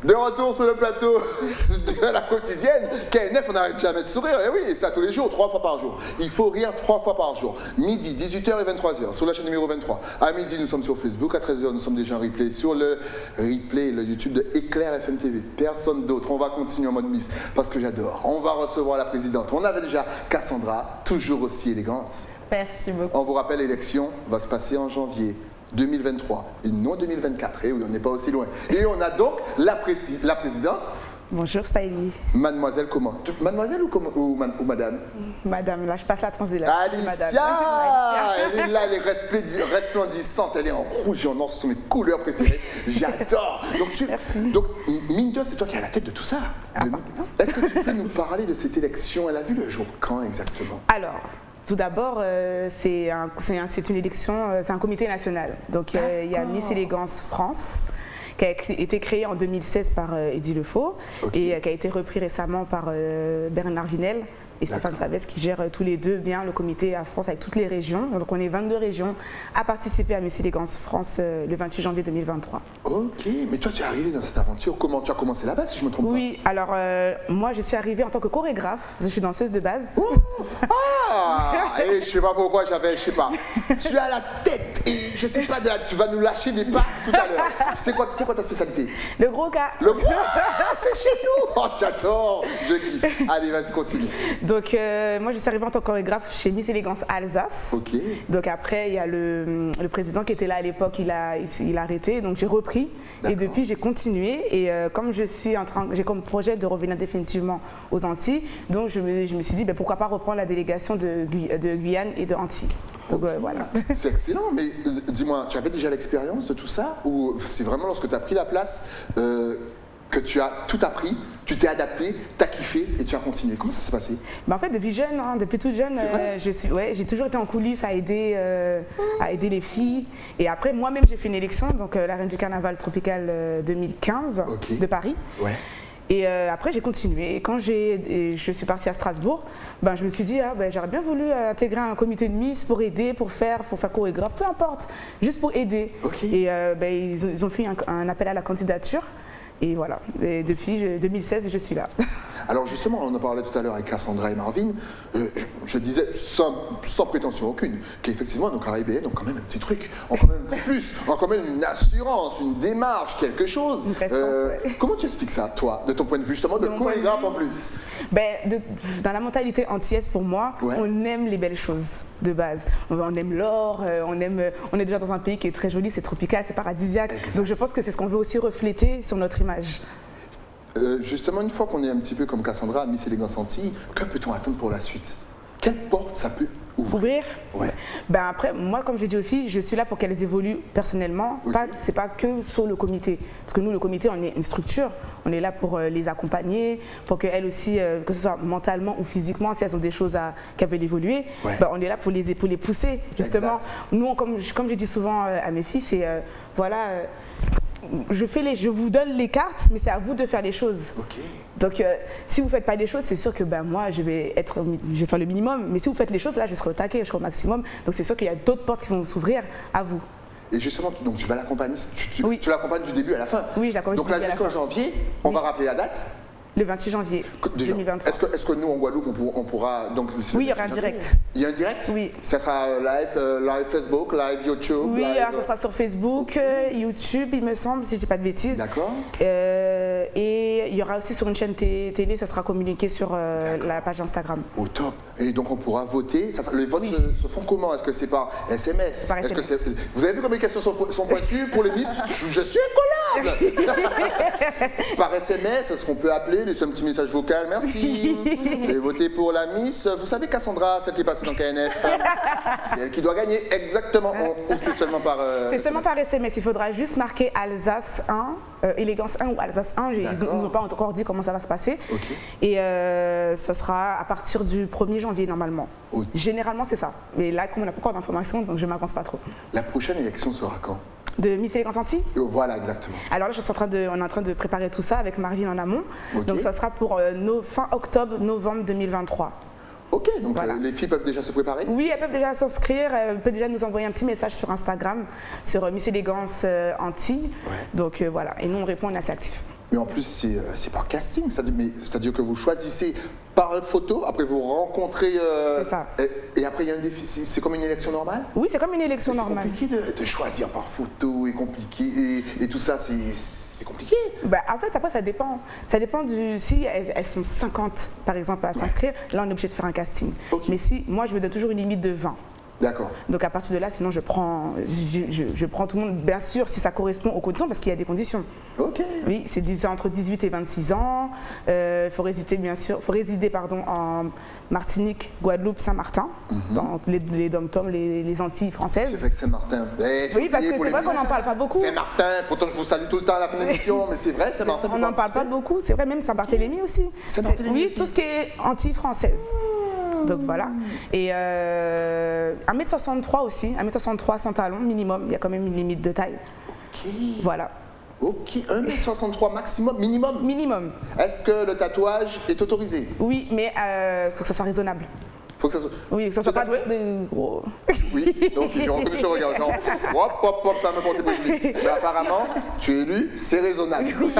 De retour sur le plateau de la quotidienne, KNF, on n'arrête jamais de sourire. Et oui, ça tous les jours, 3 fois par jour. Il faut rire 3 fois par jour. Midi, 18h et 23h, sur la chaîne numéro 23. À midi, nous sommes sur Facebook. À 13h, nous sommes déjà en replay sur le replay, le YouTube de Éclair FM TV. Personne d'autre. On va continuer en mode Miss parce que j'adore. On va recevoir la présidente. On avait déjà Cassandra, toujours aussi élégante. Merci beaucoup. On vous rappelle, l'élection va se passer en janvier 2023 et non 2024. Et oui, on n'est pas aussi loin. Et on a donc la présidente. Bonjour Stylie. Mademoiselle comment? Mademoiselle ou madame? Madame, là je passe la transition. Alicia! Elle est là, elle est resplendissante, elle est en rouge et en or, ce sont mes couleurs préférées. J'adore! Donc, mine de, c'est toi qui as la tête de tout ça. Est-ce que tu peux nous parler de cette élection? Elle a vu le jour quand exactement? Alors, tout d'abord, c'est une élection, c'est un comité national. Donc il y a Miss Élégance France, qui a été créé en 2016 par Eddy Lefaux et qui a été repris récemment par Bernard Vinel et Stéphane Savès qui gèrent tous les deux bien le comité à France avec toutes les régions. Donc on est 22 régions à participer à Miss Élégance France le 28 janvier 2023. Ok, mais toi tu es arrivée dans cette aventure, comment tu as commencé là-bas si je ne me trompe pas? Oui, alors moi je suis arrivée en tant que chorégraphe, parce que je suis danseuse de base. Et je sais pas pourquoi je sais pas. Tu as la tête et je sais pas, tu vas nous lâcher des pas tout à l'heure. C'est quoi ta spécialité? Le gros cas. Le gros c'est chez nous. Oh j'adore, je kiffe. Allez vas-y continue. Donc moi je suis arrivée en tant que chorégraphe chez Miss Élégance Alsace. Ok. Donc après il y a le président qui était là à l'époque, il a arrêté, donc j'ai repris et depuis j'ai continué et comme j'ai comme projet de revenir définitivement aux Antilles, donc je me suis dit pourquoi pas reprendre la délégation de Guyane et de Antilles. Donc voilà. C'est excellent, mais dis-moi, tu avais déjà l'expérience de tout ça ou c'est vraiment lorsque tu as pris la place que tu as tout appris, tu t'es adapté, tu as kiffé et tu as continué? Comment ça s'est passé? En fait, depuis jeune, depuis toute jeune, j'ai toujours été en coulisses à aider les filles. Et après, moi-même, j'ai fait une élection, donc la Reine du Carnaval Tropical 2015 de Paris. Ouais. Et après, j'ai continué. Et quand je suis partie à Strasbourg, je me suis dit, j'aurais bien voulu intégrer un comité de Miss pour aider, pour faire chorégraphe, peu importe, juste pour aider. Et ils ont fait un appel à la candidature. Et voilà, et depuis 2016, je suis là. Alors justement, on en parlait tout à l'heure avec Cassandra et Marvin, je disais sans prétention aucune, qu'effectivement nos Caribéennes ont quand même un petit truc, ont quand même un petit plus, ont quand même une assurance, une démarche, quelque chose. Comment tu expliques ça, toi, de ton point de vue justement, de chorégraphe en plus? Dans la mentalité antillaise, pour moi, on aime les belles choses de base. On aime l'or, on est déjà dans un pays qui est très joli, c'est tropical, c'est paradisiaque. Exact. Donc je pense que c'est ce qu'on veut aussi refléter sur notre image. Justement, une fois qu'on est un petit peu comme Cassandra, Miss Élégance Antilles, que peut-on attendre pour la suite? Quelle porte ça peut ouvrir? Après, moi, comme j'ai dit aux filles, je suis là pour qu'elles évoluent personnellement. C'est pas que sur le comité. Parce que nous, le comité, on est une structure. On est là pour les accompagner, pour qu'elles aussi, que ce soit mentalement ou physiquement, si elles ont des choses qu'elles veulent évoluer, on est là pour les pousser, justement. Exact. Nous, comme je dis souvent à mes filles, c'est je vous donne les cartes, mais c'est à vous de faire les choses. Donc, si vous ne faites pas les choses, c'est sûr que moi, je vais faire le minimum. Mais si vous faites les choses, là, je serai au taquet, je serai au maximum. Donc, c'est sûr qu'il y a d'autres portes qui vont s'ouvrir à vous. Et justement, donc, tu vas l'accompagner, tu l'accompagnes du début à la fin? Oui, je l'accompagne. Donc là, jusqu'en janvier, on va rappeler la date? Le 28 janvier 2023. Est-ce que nous, en Guadeloupe, on pourra... Donc, oui, il y aura un direct. Il y a un direct? Oui. Ça sera live Facebook, live YouTube? Oui, ça sera sur Facebook, YouTube, il me semble, si je ne dis pas de bêtises. D'accord. Et il y aura aussi sur une chaîne télé, ça sera communiqué sur la page Instagram. Au top. Et donc, on pourra voter. Les votes se font comment? Est-ce que c'est par SMS? Par SMS. Vous avez vu comme les questions sont pointues pour les Miss? Je suis incollable. Par SMS, est-ce qu'on peut appeler, laisser un petit message vocal? Merci. J'ai voté pour la Miss. Vous savez, Cassandra, celle qui est passée dans KNF, c'est elle qui doit gagner. Exactement. Ou c'est seulement par c'est seulement par SMS. Il faudra juste marquer Alsace 1, Élégance 1 ou Alsace 1. Ils n'ont pas encore dit comment ça va se passer. Et ça sera à partir du 1er janvier normalement. Généralement, c'est ça. Mais là, comme on n'a pas encore d'informations, donc je ne m'avance pas trop. La prochaine élection sera quand? De Miss Élégance Antilles? Voilà, exactement. Alors là, on est en train de préparer tout ça avec Marvin en amont. Donc ça sera pour fin octobre, novembre 2023. Ok, donc les filles peuvent déjà se préparer? Oui, elles peuvent déjà s'inscrire, elles peuvent déjà nous envoyer un petit message sur Instagram, sur Miss Élégance Antilles. Donc voilà, et nous on répond, on est assez actifs. Mais en plus, c'est par casting, c'est-à-dire que vous choisissez par photo, après vous rencontrez... C'est ça. Et après, il y a un défi, c'est comme une élection normale? Oui, c'est comme une élection normale. C'est compliqué de choisir par photo et compliqué, et tout ça, c'est compliqué. Bah, en fait, après, ça dépend. Ça dépend du... Si elles sont 50, par exemple, à s'inscrire, là, on est obligé de faire un casting. Okay. Mais si, moi, je me donne toujours une limite de 20. D'accord. Donc à partir de là, sinon je prends tout le monde, bien sûr, si ça correspond aux conditions, parce qu'il y a des conditions. Ok. Oui, c'est entre 18 et 26 ans. Il faut résider, bien sûr, en Martinique, Guadeloupe, Saint-Martin, dans les dom-toms, les Antilles françaises. C'est vrai que Saint-Martin. Oui, parce que c'est vrai qu'on n'en parle pas beaucoup. Saint-Martin, pourtant je vous salue tout le temps à la fin de l'émission, mais c'est vrai, Saint-Martin. On n'en parle pas beaucoup, c'est vrai, même Saint-Barthélemy aussi. Saint-Barthélemy aussi. Oui, tout ce qui est Antilles françaises. Donc voilà. Et 1m63 aussi, 1m63 sans talons minimum, il y a quand même une limite de taille. Ok. Voilà. Ok, 1m63 maximum, minimum. Minimum. Est-ce que le tatouage est autorisé? Oui, mais il faut que ça soit raisonnable. Faut que ça soit... Oui, que ça soit pas gros. Oui, donc j'ai reconnu ce regard, genre, hop, ça me porte préjudice. Mais apparemment, tu es élu, c'est raisonnable. Oui,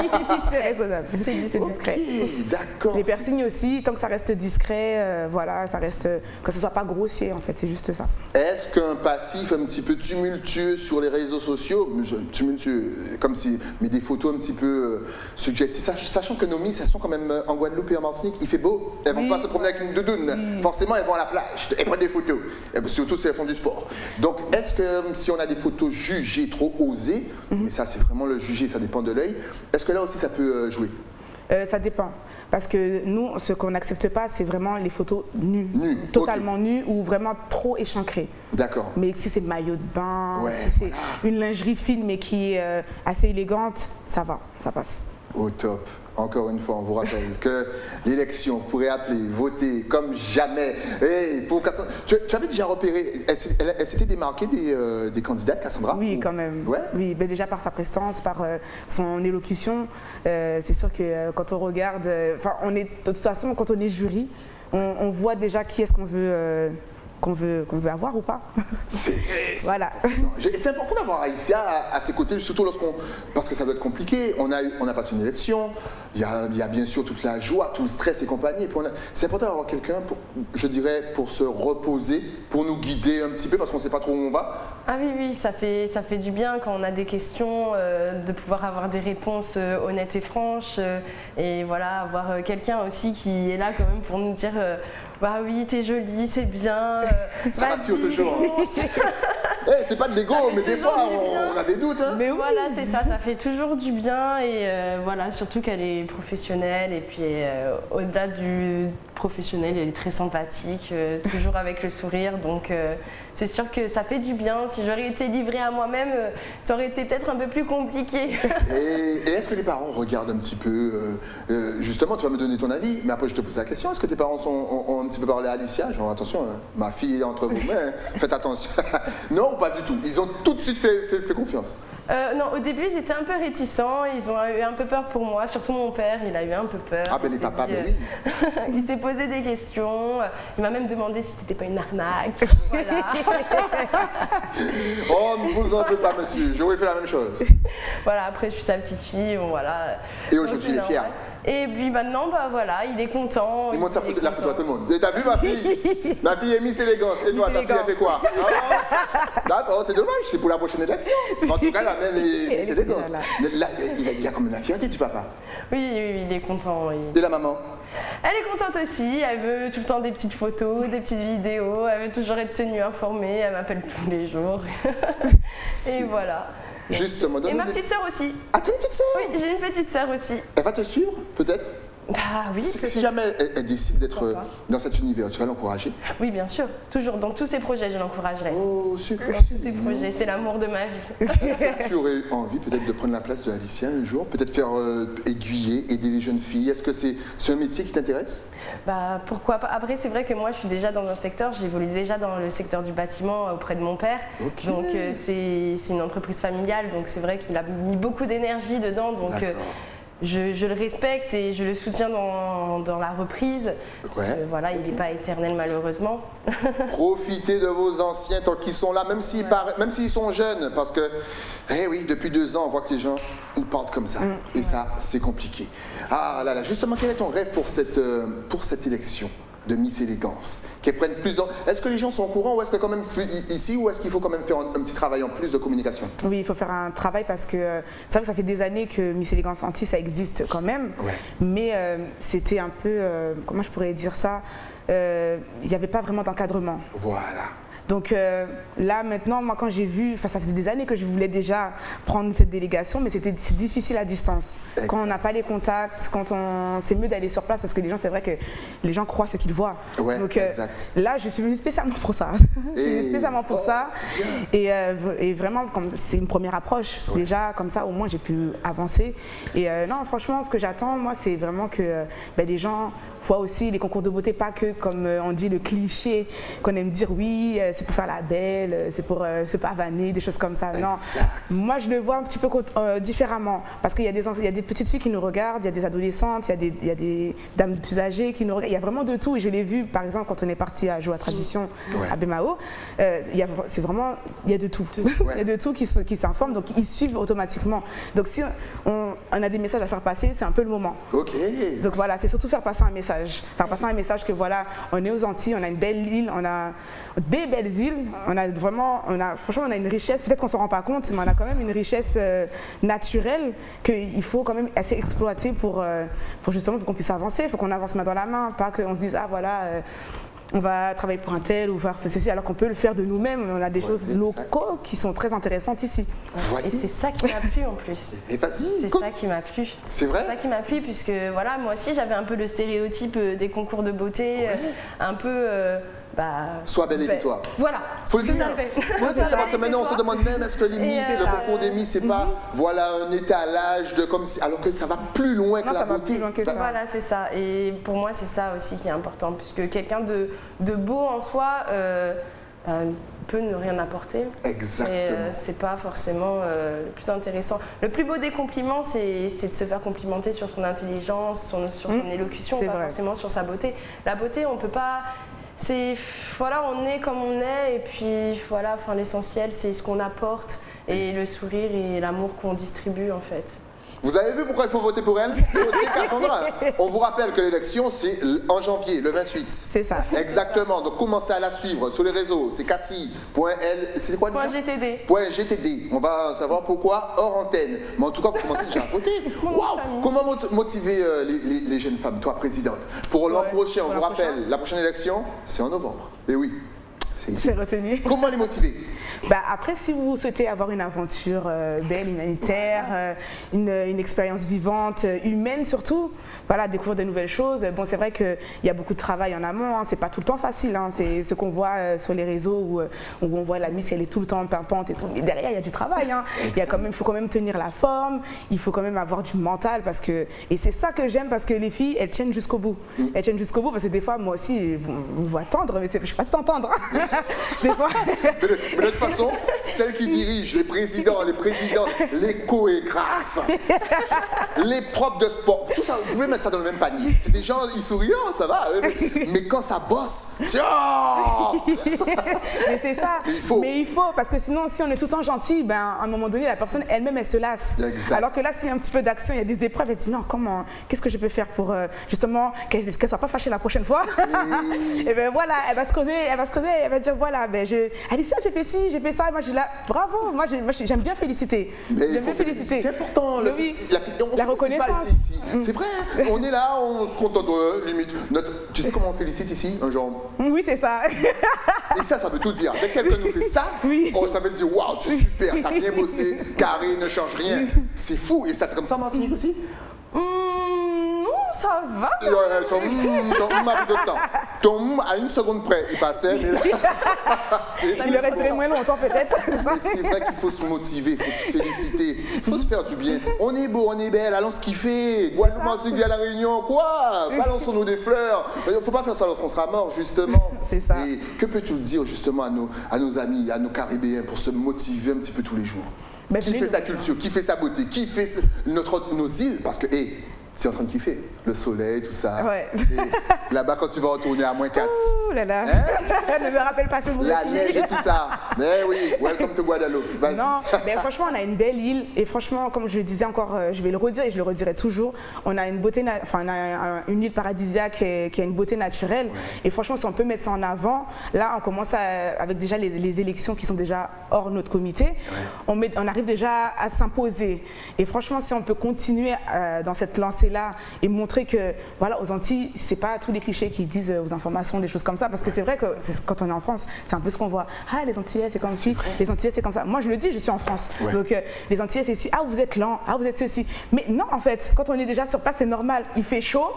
c'est raisonnable, c'est discret. Ok, d'accord. Les piercings aussi, tant que ça reste discret, voilà, ça reste, que ce soit pas grossier en fait, c'est juste ça. Est-ce qu'un passif un petit peu tumultueux sur les réseaux sociaux, tumultueux, comme si, mais des photos un petit peu suggestives, sachant que nos Miss, elles sont quand même en Guadeloupe et en Martinique, il fait beau, elles vont pas se promener avec une doudoune, forcément elles vont à la plage, elles prennent des photos, et surtout si elles font du sport. Donc est-ce que si on a des photos jugées trop osées, mais ça c'est vraiment le jugé, ça dépend de l'œil, est-ce que là aussi ça peut jouer? Ça dépend. Parce que nous, ce qu'on n'accepte pas, c'est vraiment les photos nues. Totalement nues ou vraiment trop échancrées. D'accord. Mais si c'est maillot de bain, si c'est une lingerie fine mais qui est assez élégante, ça va, ça passe. Au top. Encore une fois, on vous rappelle que l'élection, vous pourrez appeler, voter comme jamais. Hey, pour Cassandra, tu avais déjà repéré, elle s'était démarquée des candidates, Cassandra? Oui, quand même. Ouais. Oui, mais déjà par sa prestance, par son élocution. C'est sûr que quand on regarde, de toute façon, quand on est jury, on voit déjà qui est-ce qu'on veut. Qu'on veut avoir ou pas. Voilà. C'est important d'avoir Aïssia à ses côtés, surtout parce que ça doit être compliqué. On a passé une élection, il y a bien sûr toute la joie, tout le stress et compagnie. Et puis c'est important d'avoir quelqu'un, je dirais, pour se reposer, pour nous guider un petit peu, parce qu'on ne sait pas trop où on va. Ah oui, ça fait du bien quand on a des questions, de pouvoir avoir des réponses honnêtes et franches. Et voilà, avoir quelqu'un aussi qui est là quand même pour nous dire bah oui, t'es jolie, c'est bien. Ça rassure toujours. C'est pas de l'ego, mais des fois on a des doutes. Hein. Mais voilà, c'est ça, ça fait toujours du bien. Et voilà, surtout qu'elle est professionnelle. Et puis au-delà du professionnel, elle est très sympathique, toujours avec le sourire. Donc c'est sûr que ça fait du bien. Si j'aurais été livrée à moi-même, ça aurait été peut-être un peu plus compliqué. Et est-ce que les parents regardent un petit peu, justement, tu vas me donner ton avis, mais après je te pose la question, est-ce que tes parents ont un petit peu parlé à Alicia? Genre attention, hein, ma fille est entre vous mains, faites attention. Non ou pas du tout? Ils ont tout de suite fait confiance? Non, au début ils étaient un peu réticents, ils ont eu un peu peur pour moi, surtout mon père, il a eu un peu peur. Ah ben les papas, ben oui. Il s'est posé des questions, il m'a même demandé si c'était pas une arnaque. Voilà. Oh, ne vous en faites pas monsieur, j'aurais fait la même chose. Voilà, après je suis sa petite fille, bon, voilà. Et aujourd'hui il est fier. Et puis maintenant, bah voilà, il est content. Il montre la photo à tout le monde. Et t'as vu ma fille? Ma fille est Miss Élégance. Et toi, ta fille, elle fait quoi? D'accord, c'est dommage, c'est pour la prochaine élection. En tout cas, la même est Miss Élégance. Il y a quand même la fierté du papa. Oui, il est content. Et la maman? Elle est contente aussi, elle veut tout le temps des petites photos, des petites vidéos, elle veut toujours être tenue informée, elle m'appelle tous les jours. Et voilà. Justement. Et ma petite sœur aussi. Ah, t'as une petite sœur? Oui, j'ai une petite sœur aussi. Elle va te suivre, peut-être? Bah oui. Si jamais elle décide d'être dans cet univers, tu vas l'encourager? Oui, bien sûr. Toujours, dans tous ses projets, je l'encouragerai. Oh, super. Dans tous ses projets, c'est l'amour de ma vie. Est-ce que tu aurais envie peut-être de prendre la place de Alicia un jour? Peut-être faire aiguiller, aider les jeunes filles? Est-ce que c'est un métier qui t'intéresse? Bah pourquoi pas. Après, c'est vrai que moi, je suis déjà dans un secteur, j'évolue déjà dans le secteur du bâtiment auprès de mon père. Okay. Donc c'est une entreprise familiale, donc c'est vrai qu'il a mis beaucoup d'énergie dedans. Donc je le respecte et je le soutiens dans la reprise. Parce que, voilà, il n'est pas éternel malheureusement. Profitez de vos anciens tant qu'ils sont là, même s'ils sont jeunes, parce que, eh oui, depuis 2 ans, on voit que les gens, ils partent comme ça. Et ça, c'est compliqué. Ah là là, justement, quel est ton rêve pour cette élection de Miss Élégance, qu'elles prennent plus en... Est-ce que les gens sont au courant ou est-ce que quand même ici ou est-ce qu'il faut quand même faire un petit travail en plus de communication? Oui, il faut faire un travail parce que c'est vrai que ça fait des années que Miss Élégance Antilles, ça existe quand même, mais c'était un peu, comment je pourrais dire ça, il n'y avait pas vraiment d'encadrement. Voilà. Donc là maintenant, moi quand j'ai vu, ça faisait des années que je voulais déjà prendre cette délégation, mais c'est difficile à distance. Exact. Quand on n'a pas les contacts, c'est mieux d'aller sur place parce que les gens, c'est vrai que les gens croient ce qu'ils voient. Ouais, donc là, je suis venue spécialement pour ça. Je suis venue spécialement pour ça. Et vraiment, c'est une première approche. Déjà, comme ça, au moins, j'ai pu avancer. Et non, franchement, ce que j'attends, moi, c'est vraiment que les gens voient aussi les concours de beauté, pas que, comme on dit, le cliché qu'on aime dire, oui, c'est pour faire la belle, c'est pour se pavaner, des choses comme ça. Non, moi je le vois un petit peu différemment parce qu'il y a des petites filles qui nous regardent, il y a des adolescentes, il y a des dames plus âgées qui nous regardent, il y a vraiment de tout et je l'ai vu par exemple quand on est parti à jouer à Tradition à Bemao, il y a de tout, il y a de tout qui s'informent, donc ils suivent automatiquement. Donc si on a des messages à faire passer, c'est un peu le moment. Donc voilà, c'est surtout faire passer un message, que voilà, on est aux Antilles, on a une belle île, on a des belles îles, franchement on a une richesse, peut-être qu'on ne s'en rend pas compte, mais on a quand même une richesse naturelle qu'il faut quand même assez exploiter pour justement qu'on puisse avancer. Il faut qu'on avance main dans la main, pas qu'on se dise ah voilà on va travailler pour un tel ou faire ceci, alors qu'on peut le faire de nous-mêmes. On a des choses locaux qui sont très intéressantes ici. Et c'est ça qui m'a plu en plus. Et vas-y. C'est ça qui m'a plu. C'est vrai. C'est ça qui m'a plu puisque voilà, moi aussi j'avais un peu le stéréotype des concours de beauté, un peu. Sois belle et tais-toi. Voilà. Faut le dire. Parce que maintenant on se demande même est-ce que les Miss, le concours des Miss, c'est pas voilà un étalage de comme si, alors que ça va plus loin que la beauté. Plus loin que ça. Voilà, c'est ça. Et pour moi c'est ça aussi qui est important puisque quelqu'un de beau en soi peut ne rien apporter. Exactement. Et c'est pas forcément le plus intéressant. Le plus beau des compliments, c'est de se faire complimenter sur son intelligence, sur son élocution, pas forcément sur sa beauté. La beauté, on peut pas. Voilà, on est comme on est et puis voilà, enfin, l'essentiel c'est ce qu'on apporte et le sourire et l'amour qu'on distribue en fait. Vous avez vu pourquoi il faut voter pour elle? Votez Cassandra. On vous rappelle que l'élection c'est en janvier, le 28. C'est ça. Exactement, donc commencez à la suivre sur les réseaux, c'est cassie.l, c'est quoi déjà? .gtd. .gtd, on va savoir pourquoi hors antenne. Mais en tout cas, vous commencez déjà à voter. Waouh! Comment motiver les jeunes femmes, toi présidente? Pour l'an prochain, on vous rappelle, la prochaine élection, c'est en novembre. Et oui. C'est retenu. Comment les motiver? Après, si vous souhaitez avoir une aventure belle, humanitaire, une expérience vivante, humaine surtout, voilà, découvrir de nouvelles choses. Bon, c'est vrai qu'il y a beaucoup de travail en amont, hein, c'est pas tout le temps facile. Hein, c'est ce qu'on voit sur les réseaux où on voit la Miss, elle est tout le temps pimpante et tout. Mais derrière, il y a du travail. Hein. Il faut quand même tenir la forme, il faut quand même avoir du mental et c'est ça que j'aime parce que les filles, elles tiennent jusqu'au bout. Elles tiennent jusqu'au bout parce que des fois, moi aussi, on me voit tendre, mais je ne sais pas si t'entendre. Des fois. De toute façon, celles qui dirigent, les présidents, les chorégraphes, les profs de sport, tout ça, vous pouvez mettre ça dans le même panier. C'est des gens, ils sourient, ça va. Mais quand ça bosse, c'est Mais c'est ça. Mais il faut, parce que sinon, si on est tout le temps gentil, à un moment donné, la personne elle-même, elle se lasse. Exact. Alors que là, s'il y a un petit peu d'action, il y a des épreuves, elle dit non, qu'est-ce que je peux faire pour justement qu'elle ne soit pas fâchée la prochaine fois. Et bien voilà, elle va se creuser, elle va dire voilà, Alicia, j'ai fait ci, j'ai fait ça, et moi je dis là, bravo, moi j'aime bien féliciter. J'aime bien féliciter. C'est important, la reconnaissance. C'est vrai, on est là, on se contente limite. Tu sais comment on félicite ici? Un genre. Oui, c'est ça. Et ça veut tout dire. Dès que quelqu'un nous fait ça, ça veut dire waouh, tu es super, t'as bien bossé, carré, ne change rien. C'est fou. Et ça, c'est comme ça en Martinique aussi? Ça va. Ton à une seconde près, il passait. Mais là, il aurait duré moins longtemps peut-être. Mais c'est vrai qu'il faut se motiver, il faut se féliciter, il faut se faire du bien. On est beau, on est belle, allons se kiffer. Guadeloupe, Martinique, à la Réunion, quoi? Balançons-nous des fleurs. Il ne faut pas faire ça lorsqu'on sera mort, justement. C'est ça. Et que peux-tu dire justement à nos amis, à nos Caribéens pour se motiver un petit peu tous les jours? Ben, qui fait sa culture, qui fait sa beauté, qui fait nos îles, parce que, c'est en train de kiffer. Le soleil, tout ça. Ouais. Et là-bas, quand tu vas retourner à -4. Ouh là là. Ne me rappelle pas ce mot. La neige et tout ça. Mais oui, welcome to Guadeloupe. Vas-y. Non, mais franchement, on a une belle île. Et franchement, comme je le disais encore, je vais le redire et je le redirai toujours, on a une beauté, on a une île paradisiaque qui a une beauté naturelle. Ouais. Et franchement, si on peut mettre ça en avant, là, on commence avec déjà les élections qui sont déjà hors notre comité. Ouais. On arrive déjà à s'imposer. Et franchement, si on peut continuer dans cette lancée là et montrer que voilà, aux Antilles, c'est pas tous les clichés qui disent aux informations des choses comme ça, parce que c'est vrai que quand on est en France, c'est un peu ce qu'on voit. Ah, les Antillais c'est comme ci, les Antillais c'est comme ça. Moi je le dis, je suis en France, donc les Antillais c'est ci. Ah, vous êtes lent, ah, vous êtes ceci. Mais non, en fait, quand on est déjà sur place, c'est normal. Il fait chaud.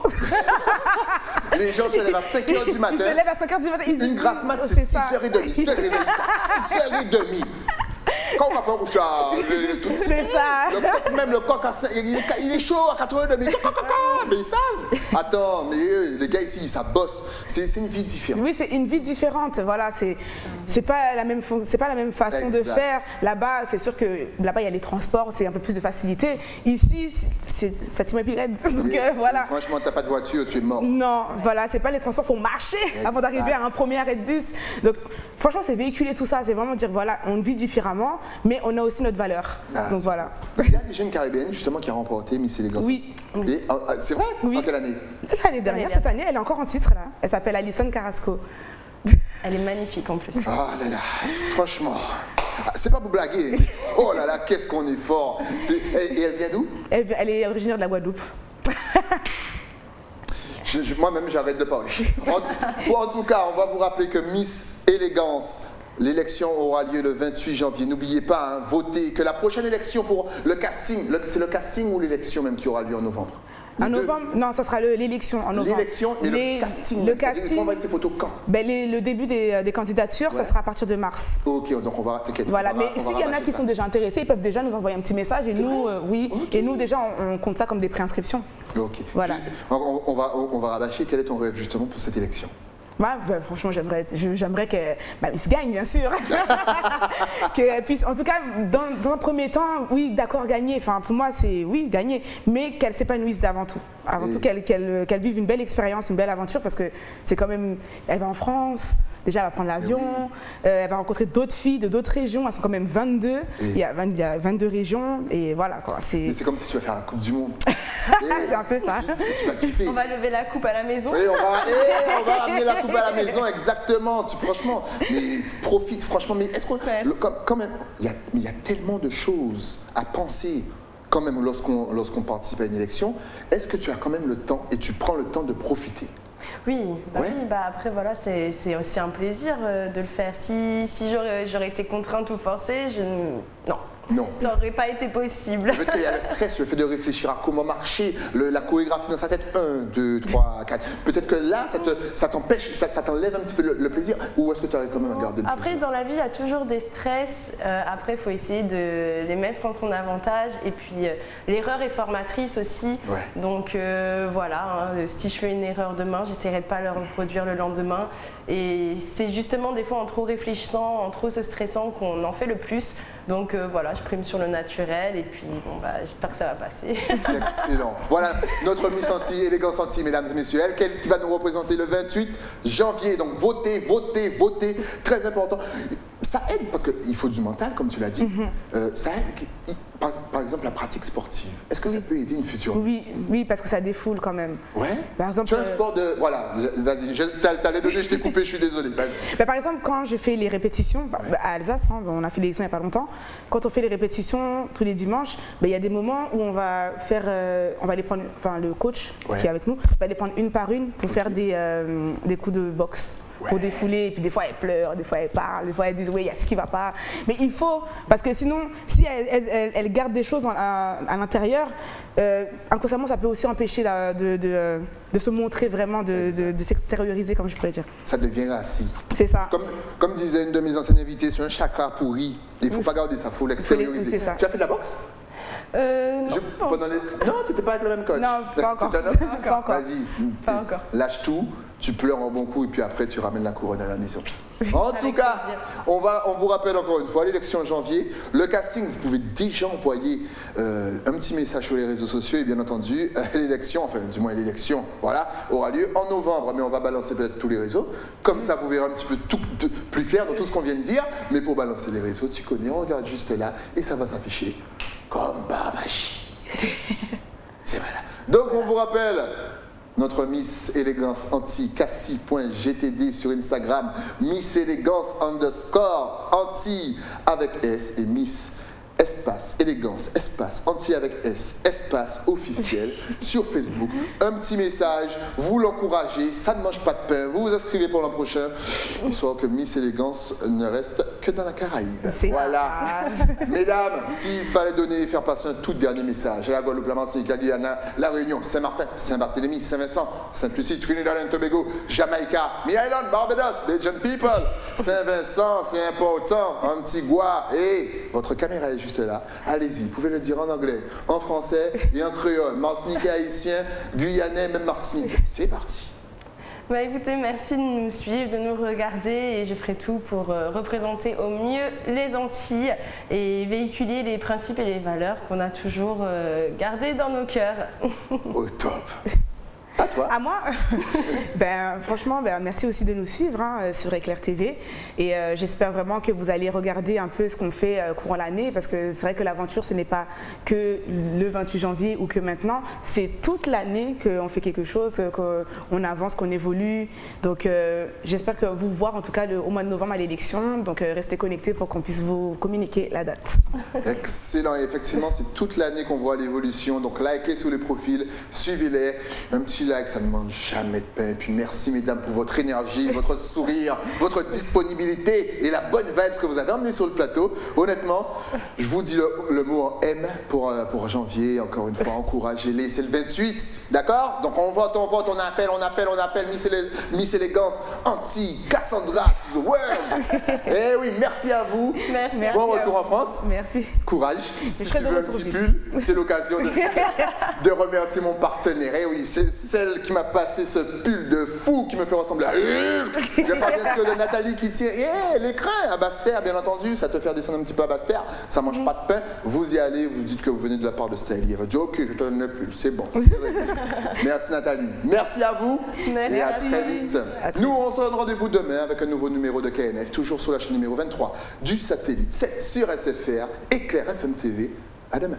Les gens se lèvent à 5h du matin. Ils se lèvent à 5h du matin. Une grasse mat, c'est 6h30. C'est le réveil, 6h30. Quand on va faire Rouchard, c'est ça. Même le coq, il est chaud à 4h30. Mais ils savent. Attends, mais les gars ici, ça bosse. C'est une vie différente. Oui, c'est une vie différente. Voilà, c'est pas la même façon de faire. Là-bas, c'est sûr que là-bas il y a les transports, c'est un peu plus de facilité. Ici, ça t'y met plus raide. Donc voilà. Franchement, t'as pas de voiture, tu es mort. Non, voilà, c'est pas les transports, faut marcher avant d'arriver à un premier arrêt de bus. Donc franchement, c'est véhiculer tout ça, c'est vraiment dire voilà, on vit différemment, mais on a aussi notre valeur. Donc voilà. Il y a des jeunes caribéennes justement qui ont remporté Miss Élégance. Oui. C'est vrai? Oui. En quelle année? L'année dernière, cette année, elle est encore en titre là. Elle s'appelle Alison Carrasco. Elle est magnifique en plus. Oh là là, franchement, c'est pas pour blaguer. Oh là là, qu'est-ce qu'on est fort. Et elle vient d'où? Elle est originaire de la Guadeloupe. Moi-même, j'arrête de parler. En tout cas, on va vous rappeler que Miss Élégance, l'élection aura lieu le 28 janvier. N'oubliez pas, hein, votez, que la prochaine élection pour le casting, c'est le casting ou l'élection même qui aura lieu en novembre? En novembre? Non, ça sera l'élection en novembre. L'élection, mais le casting. Le casting. Il faut envoyer ces photos quand? Le début des candidatures, ça sera à partir de mars. Ok, donc on va rater. Voilà, mais s'il y en a qui sont déjà intéressés, ils peuvent déjà nous envoyer un petit message et nous, et nous déjà, on compte ça comme des préinscriptions. Ok. Voilà. On va rabâcher. Quel est ton rêve justement pour cette élection? Franchement, j'aimerais qu'elle se gagne, bien sûr. Qu'elle puisse, en tout cas, dans un premier temps, oui, d'accord, gagner. Enfin, pour moi, c'est oui, gagner, mais qu'elle s'épanouisse d'avant tout. Avant tout, qu'elle vive une belle expérience, une belle aventure, parce que c'est quand même. Elle va en France, déjà, elle va prendre l'avion, elle va rencontrer d'autres filles de d'autres régions. Elles sont quand même 22. Il y a 22 régions, et voilà, quoi. C'est comme si tu vas faire la Coupe du Monde. C'est un peu ça. Tu vas kiffer. On va lever la coupe à la maison. Oui, on va ramener la coupe à la maison, exactement. Franchement, mais profite, franchement. Mais est-ce qu'on. Quand même, il y a tellement de choses à penser. Quand même, lorsqu'on participe à une élection, est-ce que tu as quand même le temps et tu prends le temps de profiter? Oui, après voilà, c'est aussi un plaisir de le faire. Si j'aurais été contrainte ou forcée, non, ça n'aurait pas été possible. Peut-être qu'il y a le stress, le fait de réfléchir à comment marcher, la chorégraphie dans sa tête, 1, 2, 3, 4. Peut-être que là, ça t'empêche, ça t'enlève un petit peu le plaisir, ou est-ce que tu arrives quand même à garder le plaisir? Après, dans la vie, il y a toujours des stress. Après, il faut essayer de les mettre en son avantage. Et puis, l'erreur est formatrice aussi. Ouais. Donc, voilà, hein, si je fais une erreur demain, j'essaierai de ne pas le reproduire le lendemain. Et c'est justement des fois en trop réfléchissant, en trop se stressant qu'on en fait le plus. Donc voilà, je prime sur le naturel et puis j'espère que ça va passer. C'est excellent. Voilà notre Miss Antilles, Élégance Antilles, mesdames et messieurs. Elle qui va nous représenter le 28 janvier. Donc votez. Très important. Ça aide parce qu'il faut du mental, comme tu l'as dit. Ça aide. Par exemple, la pratique sportive. Est-ce que ça peut aider une future Miss? Oui, parce que ça défoule quand même. Ouais. Par exemple, tu as un sport de. Voilà, vas-y, t'allais donner, je t'ai coupé, je suis désolé. Vas-y. Par exemple, quand je fais les répétitions, à Alsace, hein, on a fait l'élection il n'y a pas longtemps, quand on fait les répétitions tous les dimanches, il y a des moments où on va faire. On va aller prendre. Enfin, le coach qui est avec nous va les prendre une par une pour faire des coups de boxe. Pour défouler, et puis des fois elle pleure, des fois elle parle, des fois elle dit oui, il y a ce qui ne va pas. Mais il faut, parce que sinon, si elle garde des choses à l'intérieur, inconsciemment ça peut aussi empêcher de se montrer vraiment, de s'extérioriser, comme je pourrais dire. Ça devient racine. C'est ça. Comme disait une de mes anciennes invitées, c'est un chakra pourri. Il ne faut pas garder ça, il faut l'extérioriser. Tu as fait de la boxe? Non. Non, tu n'étais pas avec le même coach. Non, pas encore. C'est un homme? Pas encore. Vas-y, pas encore. Lâche tout. tu pleures un bon coup et puis après tu ramènes la couronne à la maison. En tout cas, on vous rappelle encore une fois, l'élection en janvier, le casting, vous pouvez déjà envoyer un petit message sur les réseaux sociaux et bien entendu, l'élection, enfin du moins l'élection, voilà, aura lieu en novembre, mais on va balancer peut-être tous les réseaux, comme ça vous verrez un petit peu tout plus clair dans tout ce qu'on vient de dire, mais pour balancer les réseaux, tu connais, on regarde juste là et ça va s'afficher comme par magie. C'est voilà. Donc on vous rappelle notre Miss Élégance anti-cassie.gtd sur Instagram, Miss Élégance _ avec S et Miss espace élégance espace anti avec S espace officiel sur Facebook. Un petit message, vous l'encouragez, ça ne mange pas de pain, vous vous inscrivez pour l'an prochain, histoire que Miss Élégance ne reste que dans la Caraïbe. Voilà. Mesdames, s'il fallait faire passer un tout dernier message à la Guadeloupe, la Martinique, la Guyane, la Réunion, Saint-Martin, Saint-Barthélemy, Saint-Vincent, Sainte-Lucie, Trinidad and Tobago, Jamaïca, Island, Barbados, Belgian people, Saint-Vincent, c'est important, Antigua, et votre caméra est juste là. Allez-y, vous pouvez le dire en anglais, en français et en créole, martiniquais, haïtien, guyanais, même martiniquais. C'est parti. Bah écoutez, merci de nous suivre, de nous regarder et je ferai tout pour représenter au mieux les Antilles et véhiculer les principes et les valeurs qu'on a toujours gardés dans nos cœurs. Au top. À toi. À moi. Franchement, merci aussi de nous suivre sur Éclair TV. Et j'espère vraiment que vous allez regarder un peu ce qu'on fait courant l'année, parce que c'est vrai que l'aventure, ce n'est pas que le 28 janvier ou que maintenant, c'est toute l'année qu'on fait quelque chose, qu'on avance, qu'on évolue. Donc j'espère que vous voir en tout cas au mois de novembre à l'élection. Donc restez connectés pour qu'on puisse vous communiquer la date. Excellent. Et effectivement, c'est toute l'année qu'on voit l'évolution. Donc likez sur les profils, suivez-les. Un petit like, ça ne mange jamais de pain. Et puis merci mesdames pour votre énergie, votre sourire, votre disponibilité et la bonne vibe que vous avez emmené sur le plateau. Honnêtement, je vous dis le mot en M pour janvier. Encore une fois, encouragez-les. C'est le 28, d'accord? Donc on vote, on appelle Miss Élégance anti-Cassandra to the world. Eh oui, merci à vous. Merci. Bon retour en France. Merci. Courage. Si tu veux un petit pull, c'est l'occasion de remercier mon partenaire. Eh oui, c'est celle qui m'a passé ce pull de fou qui me fait ressembler à Hulk. Je parle bien sûr de Nathalie qui tient l'écran à Basse-Terre, bien entendu. Ça te fait descendre un petit peu à Basse-Terre. Ça mange pas de pain. Vous y allez, vous dites que vous venez de la part de Stylie. Elle va dire ok, je te donne le pull. C'est bon. Merci Nathalie. Merci à vous. Merci. Et à très vite. Nous, on se donne rendez-vous demain avec un nouveau numéro de KNF, toujours sur la chaîne numéro 23 du satellite 7 sur SFR, Éclair FM TV. À demain.